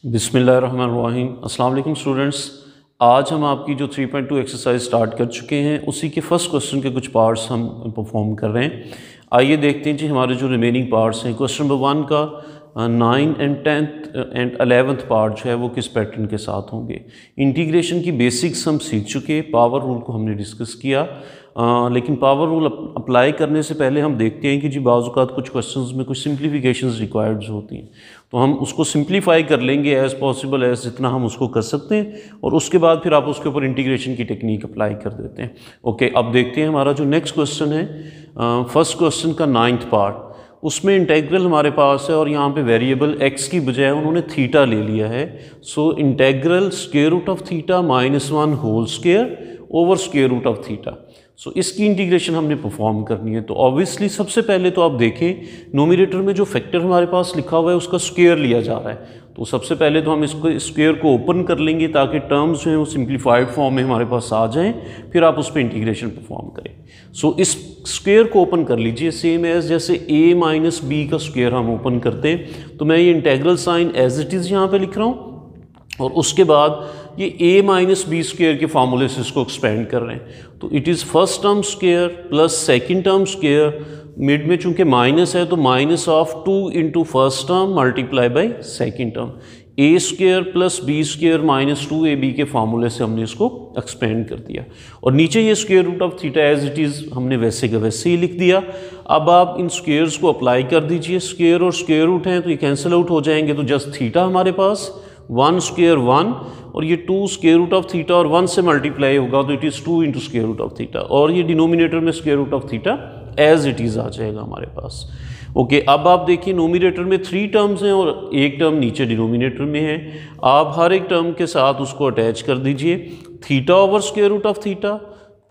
बिस्मिल्लाहिर्रहमानिर्रहीम। अस्सलाम वालेकुम स्टूडेंट्स। आज हम आपकी जो 3.2 एक्सरसाइज स्टार्ट कर चुके हैं उसी के फर्स्ट क्वेश्चन के कुछ पार्ट्स हम परफॉर्म कर रहे हैं। आइए देखते हैं जी हमारे जो रिमेनिंग पार्ट्स हैं। क्वेश्चन नंबर 1 का 9 and 10th and 11th part जो है वो किस पैटर्न के साथ होंगे। इंटीग्रेशन की बेसिक्स हम सीख चुके, पावर रूल को हमने डिस्कस किया, लेकिन पावर रूल अप्लाई करने से पहले हम देखते हैं कि जी बाज़-औक़ात कुछ क्वेश्चंस में कुछ सिंप्लीफिकेशंस रिक्वायर्ड होती हैं, तो हम उसको सिंप्लीफाई कर लेंगे एज़ पॉसिबल एज़ जितना हम उसको कर सकते हैं, और उसके बाद फिर आप उसके ऊपर इंटीग्रेशन की टेक्निक अप्लाई कर देते हैं। ओके, अब देखते हैं हमारा जो नेक्स्ट क्वेश्चन है, फर्स्ट क्वेश्चन का 9th पार्ट। उसमें इंटेग्रल हमारे पास है और यहाँ पे वेरिएबल x की बजाय उन्होंने थीटा ले लिया है। So integral square root of theta -1 whole square over square root of theta. So इसकी इंटीग्रेशन हमने परफॉर्म करनी है। तो ऑब्वियसली सबसे पहले तो आप देखें नोमिनेटर में जो फैक्टर हमारे पास लिखा हुआ है उसका स्क्वायर लिया जा रहा है, तो सबसे पहले तो हम इसको स्क्वायर को ओपन कर लेंगे ताकि टर्म्स जो हैं वो सिंप्लीफाइड फॉर्म में हमारे पास आ जाएं, फिर आप उस पर इंटीग्रेशन परफॉर्म करें। सो इस स्क्वायर को ओपन कर लीजिए, सेम एज जैसे a माइनस बी का स्क्वायर हम ओपन करते हैं। तो मैं ये integral sign as it is यहाँ पे लिख रहा हूँ, और उसके बाद ये a माइनस बी स्क्वायर के फार्मूले से इसको एक्सपेंड कर रहे हैं। तो it is first term square plus second term square, mid में चूंकि माइनस है तो minus of 2 into first term multiply by second term, a square plus B square minus 2ab के फार्मूले से हमने इसको एक्सपेंड कर दिया, और नीचे ये square root of theta as it is हमने वैसे का वैसे ही लिख दिया। अब आप इन स्क्वायर्स को अप्लाई कर दीजिए, स्क्वायर और स्क्वायर रूट हैं तो ये कैंसिल आउट हो जाएंगे, तो जस्ट थीटा हमारे पास 1 स्क्वायर 1, और ये 2 स्क्वायर रूट ऑफ थीटा और 1 से मल्टीप्लाई होगा तो it is 2 into square root of theta, और ये डिनोमिनेटर में square root of theta as it is आ जाएगा हमारे पास। ओके, अब आप देखिए नोमिनेटर में 3 टर्म्स हैं और एक टर्म नीचे डिनोमिनेटर में है। आप हर एक टर्म के साथ उसको अटैच कर दीजिए, theta over square root of theta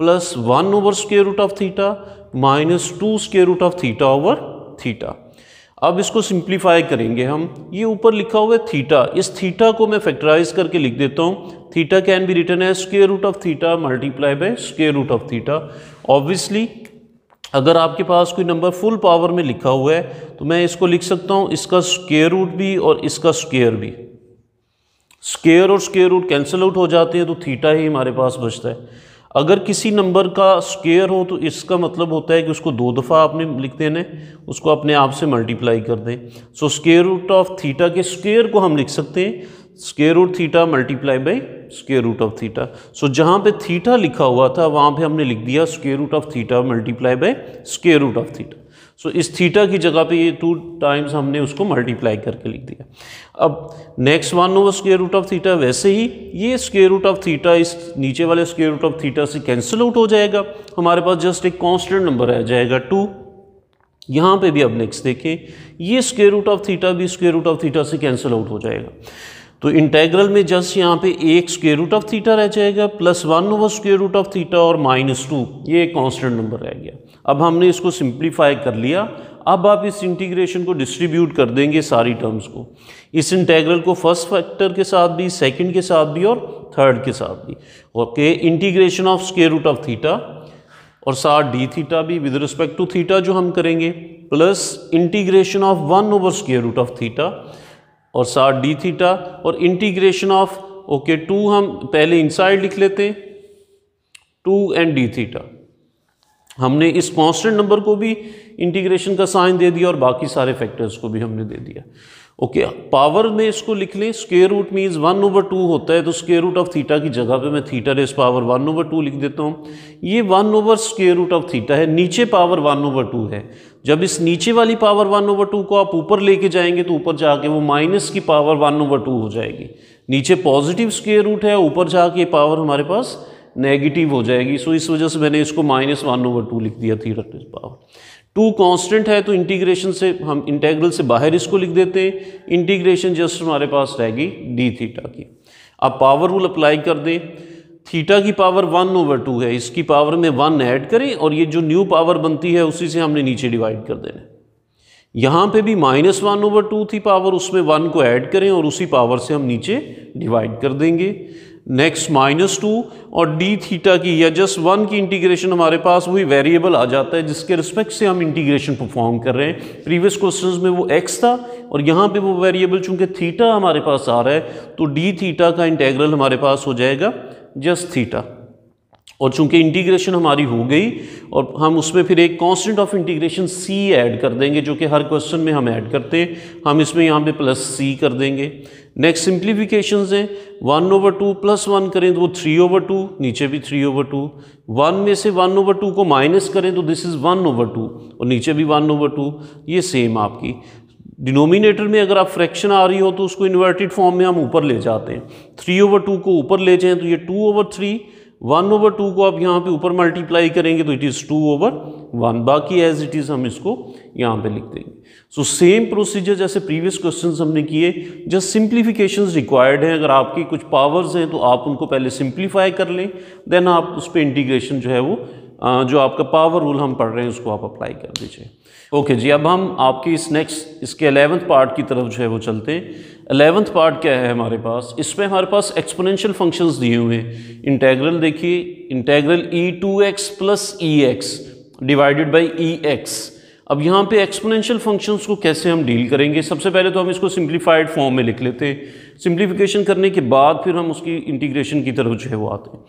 plus 1 over square root of theta minus 2 square root of theta over theta. अब इसको सिंप्लीफाई करेंगे हम, ये ऊपर लिखा हुआ है थीटा, इस थीटा को मैं फैक्टराइज करके लिख देता हूँ। Theta can be written as square root of theta multiply by square root of theta. Obviously अगर आपके पास कोई नंबर फुल पावर में लिखा हुआ है तो मैं इसको लिख सकता हूँ इसका स्क्वायर रूट भी और इसका स्क्वायर भी, स्क्वायर और स्क्वायर रूट कैंसिल आउट हो जाते हैं तो थीटा ही हमारे पास बचता है। अगर किसी नंबर का स्क्वायर हो तो इसका मतलब होता है कि उसको 2 दफ़ा आपने लिख देना है, उसको अपने आप से मल्टीप्लाई कर दें। So square root of theta के स्क्वायर को हम लिख सकते हैं square root theta multiply by square root of theta. So जहाँ पे थीटा लिखा हुआ था वहाँ पे हमने लिख दिया square root of theta multiply by square root of theta. So इस थीटा की जगह पे ये 2 टाइम्स हमने उसको मल्टीप्लाई करके लिख दिया। अब next 1 over square root of theta, वैसे ही ये स्क्वायर रूट ऑफ थीटा इस नीचे वाले स्क्वायर रूट ऑफ थीटा से कैंसिल आउट हो जाएगा, हमारे पास जस्ट एक कांस्टेंट नंबर आ जाएगा 2। यहाँ पे भी अब नेक्स्ट देखें, ये स्क्वायर रूट ऑफ थीटा भी स्क्वायर रूट ऑफ थीटा से कैंसिल आउट हो जाएगा, तो इंटेग्रल में जस्ट यहाँ पे एक स्क्वायर रूट ऑफ थीटा रह जाएगा plus 1 over square root of theta और माइनस 2, ये एक कांस्टेंट नंबर रह गया। अब हमने इसको सिंप्लीफाई कर लिया। अब आप इस इंटीग्रेशन को डिस्ट्रीब्यूट कर देंगे सारी टर्म्स को, इस इंटेग्रल को फर्स्ट फैक्टर के साथ भी, सेकंड के साथ भी और थर्ड के साथ भी। Okay, integration of square root of theta और साथ डी थीटा भी विद रिस्पेक्ट टू थीटा जो हम करेंगे, plus integration of 1 over square root of theta और साथ डी थीटा, और इंटीग्रेशन ऑफ 2 हम पहले इनसाइड लिख लेते हैं 2 एंड डी थीटा। हमने इस कांस्टेंट नंबर को भी इंटीग्रेशन का साइन दे दिया और बाकी सारे फैक्टर्स को भी हमने दे दिया। ओके, पावर में इसको लिख लें, स्क्वायर रूट मीन्स 1 ओवर 2 होता है, तो स्क्वायर रूट ऑफ थीटा की जगह पे मैं थीटा रेज़ पावर 1 ओवर 2 लिख देता हूँ। ये 1 over square root of theta है, नीचे पावर 1 ओवर 2 है। जब इस नीचे वाली पावर 1 ओवर 2 को आप ऊपर लेके जाएंगे तो ऊपर जाके वो माइनस की पावर 1 ओवर 2 हो जाएगी। नीचे पॉजिटिव स्क्वायर रूट है, ऊपर जाके पावर हमारे पास नेगेटिव हो जाएगी। सो इस वजह से मैंने इसको -1 ओवर 2 लिख दिया थीटा रेज़ पावर 2। कांस्टेंट है तो इंटीग्रेशन से हम इंटेग्रल से बाहर इसको लिख देते हैं, इंटीग्रेशन जस्ट हमारे पास रहेगी डी थीटा की। अब पावर रूल अप्लाई कर दें, थीटा की पावर 1 ओवर 2 है, इसकी पावर में 1 ऐड करें और ये जो न्यू पावर बनती है उसी से हमने नीचे डिवाइड कर देना है। यहाँ पे भी -1 ओवर 2 थी पावर, उसमें 1 को ऐड करें और उसी पावर से हम नीचे डिवाइड कर देंगे। नेक्स्ट -2 और डी थीटा की या जस्ट 1 की इंटीग्रेशन हमारे पास वही वेरिएबल आ जाता है जिसके रिस्पेक्ट से हम इंटीग्रेशन परफॉर्म कर रहे हैं। प्रीवियस क्वेश्चंस में वो x था और यहाँ पे वो वेरिएबल चूंकि थीटा हमारे पास आ रहा है तो डी थीटा का इंटेग्रल हमारे पास हो जाएगा जस्ट थीटा। और चूंकि इंटीग्रेशन हमारी हो गई और हम उसमें फिर एक constant of integration c add कर देंगे जो कि हर क्वेश्चन में हम ऐड करते हैं, हम इसमें यहाँ पे +c कर देंगे। नेक्स्ट सिंप्लीफिकेशंस हैं, 1/2 +1 करें तो वो 3/2, नीचे भी 3/2, 1 में से 1/2 को माइनस करें तो दिस इज़ 1/2 और नीचे भी 1/2। ये सेम आपकी डिनोमिनेटर में अगर आप फ्रैक्शन आ रही हो तो उसको इन्वर्टेड फॉर्म में हम ऊपर ले जाते हैं। 3/2 को ऊपर ले जाएं तो ये 2/3, 1/2 को आप यहाँ पे ऊपर मल्टीप्लाई करेंगे तो इट इज़ 2/1, बाकी एज इट इज़ हम इसको यहाँ पे लिख देंगे। सो सेम प्रोसीजर जैसे प्रीवियस क्वेश्चंस हमने किए, जस्ट सिंप्लीफिकेशंस रिक्वायर्ड हैं। अगर आपकी कुछ पावर्स हैं तो आप उनको पहले सिंप्लीफाई कर लें, देन आप उस पर इंटीग्रेशन जो है वो जो आपका पावर रूल हम पढ़ रहे हैं उसको आप अप्लाई कर दीजिए। ओके जी, अब हम आपकी इसके 11th पार्ट की तरफ जो है वो चलते हैं। 11th पार्ट क्या है हमारे पास, इसमें हमारे पास एक्सपोनेंशियल फंक्शंस दिए हुए हैं। इंटेग्रल देखिए, integral e2x + ex divided by ex। अब यहाँ पे एक्सपोनेंशियल फंक्शंस को कैसे हम डील करेंगे, सबसे पहले तो हम इसको सिंप्लीफाइड फॉर्म में लिख लेते हैं। सिंप्लीफिकेशन करने के बाद फिर हम उसकी इंटीग्रेशन की तरफ जो है वो आते हैं।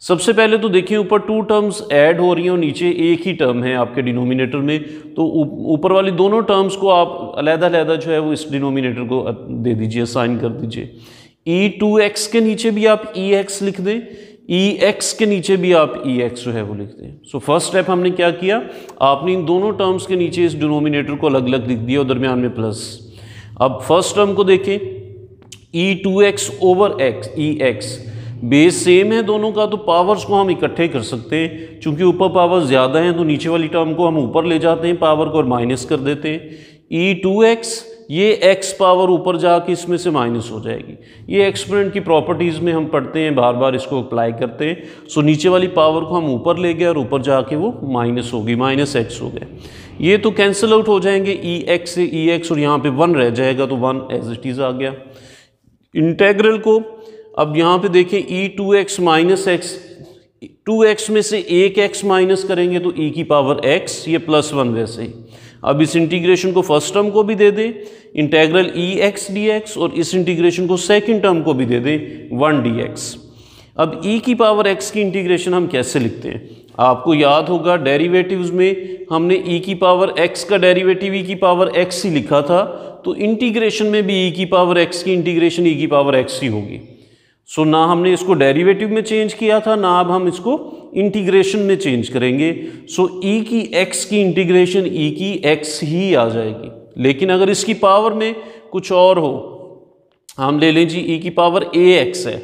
सबसे पहले तो देखिए ऊपर 2 टर्म्स ऐड हो रही हैं और नीचे एक ही टर्म है आपके डिनोमिनेटर में, तो ऊपर वाली दोनों टर्म्स को आप अलग-अलग जो है वो इस डिनोमिनेटर को दे दीजिए, असाइन कर दीजिए। e2x के नीचे भी आप ex लिख दें, ex के नीचे भी आप ex जो है वो लिख दें। सो फर्स्ट स्टेप हमने क्या किया, आपने इन दोनों टर्म्स के नीचे इस डिनोमिनेटर को अलग अलग लिख दिया और दरमियान में प्लस। अब फर्स्ट टर्म को देखें, e2x over x ex, base same है दोनों का तो पावर्स को हम इकट्ठे कर सकते हैं। चूंकि ऊपर पावर ज़्यादा हैं तो नीचे वाली टर्म को हम ऊपर ले जाते हैं पावर को और माइनस कर देते हैं। e2x, ये x पावर ऊपर जाके इसमें से माइनस हो जाएगी। ये एक्सपोनेंट की प्रॉपर्टीज़ में हम पढ़ते हैं, बार बार इसको अप्लाई करते हैं। सो नीचे वाली पावर को हम ऊपर ले गए और ऊपर जाके वो माइनस होगी, -x हो गए। ये तो कैंसिल आउट हो जाएंगे, ex से ex और यहाँ पे 1 रह जाएगा तो 1 एज इट इज़ आ गया। इंटेग्रल को अब यहाँ पे देखें, e2x - x, 2x में से एक x माइनस करेंगे तो e की पावर x, ये +1 वैसे ही। अब इस इंटीग्रेशन को फर्स्ट टर्म को भी दे दें, इंटेग्रल ex dx, और इस इंटीग्रेशन को सेकंड टर्म को भी दे दें 1 dx। अब e की पावर x की इंटीग्रेशन हम कैसे लिखते हैं, आपको याद होगा डेरिवेटिव्स में हमने e की पावर x का डेरिवेटिव e की पावर x ही लिखा था, तो इंटीग्रेशन में भी e की पावर x की इंटीग्रेशन e की पावर x ही होगी। सो ना हमने इसको डेरिवेटिव में चेंज किया था, ना अब हम इसको इंटीग्रेशन में चेंज करेंगे। सो e की x की इंटीग्रेशन e की x ही आ जाएगी। लेकिन अगर इसकी पावर में कुछ और हो, हम ले लें जी e की पावर ax है,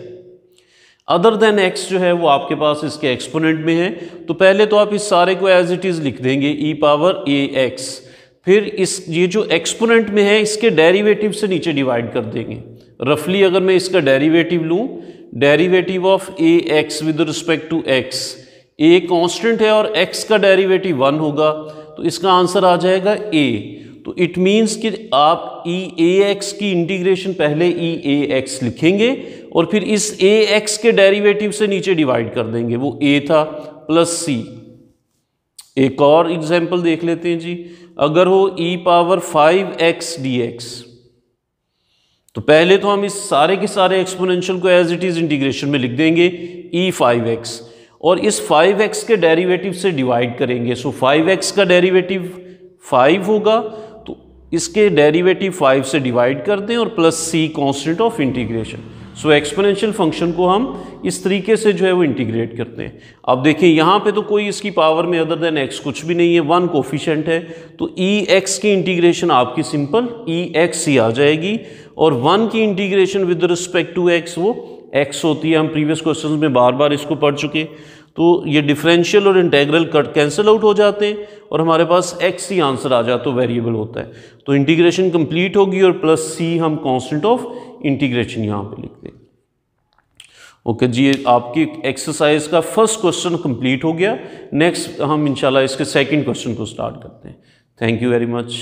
अदर देन x जो है वो आपके पास इसके एक्सपोनेंट में है, तो पहले तो आप इस सारे को एज इट इज़ लिख देंगे e पावर ax, फिर ये जो एक्सपोनेंट में है इसके डेरिवेटिव से नीचे डिवाइड कर देंगे। रफली अगर मैं इसका डेरिवेटिव लूँ, derivative of ax with respect to x, a constant है और x का डेरिवेटिव 1 होगा, तो इसका आंसर आ जाएगा a। तो इट मीन्स कि आप ax की इंटीग्रेशन पहले ax लिखेंगे और फिर इस ax के डेरिवेटिव से नीचे डिवाइड कर देंगे, वो a था प्लस c। एक और एग्जाम्पल देख लेते हैं जी, अगर हो e पावर 5x dx, तो पहले तो हम इस सारे के सारे एक्सपोनेंशियल को एज इट इज़ इंटीग्रेशन में लिख देंगे e5x, और इस 5x के डेरिवेटिव से डिवाइड करेंगे। सो 5x का डेरिवेटिव 5 होगा, तो इसके डेरिवेटिव 5 से डिवाइड कर दें और plus c constant of integration. So exponential function को हम इस तरीके से जो है वो इंटीग्रेट करते हैं। अब देखिए यहाँ पे तो कोई इसकी पावर में अदर देन x कुछ भी नहीं है, 1 कोफिशिएंट है, तो ex की इंटीग्रेशन आपकी सिंपल ex ही आ जाएगी, और 1 की integration with respect to x वो x होती है। हम प्रीवियस क्वेश्चंस में बार बार इसको पढ़ चुके, तो ये डिफरेंशियल और इंटेग्रल कट कैंसिल आउट हो जाते हैं और हमारे पास x ही आंसर आ जाता है, वेरिएबल होता है। तो इंटीग्रेशन कंप्लीट होगी और प्लस c हम कांस्टेंट ऑफ इंटीग्रेशन यहाँ पे लिख दें। ओके जी, आपकी एक्सरसाइज का फर्स्ट क्वेश्चन कंप्लीट हो गया। नेक्स्ट हम इंशाल्लाह इसके सेकंड क्वेश्चन को स्टार्ट करते हैं। Thank you very much.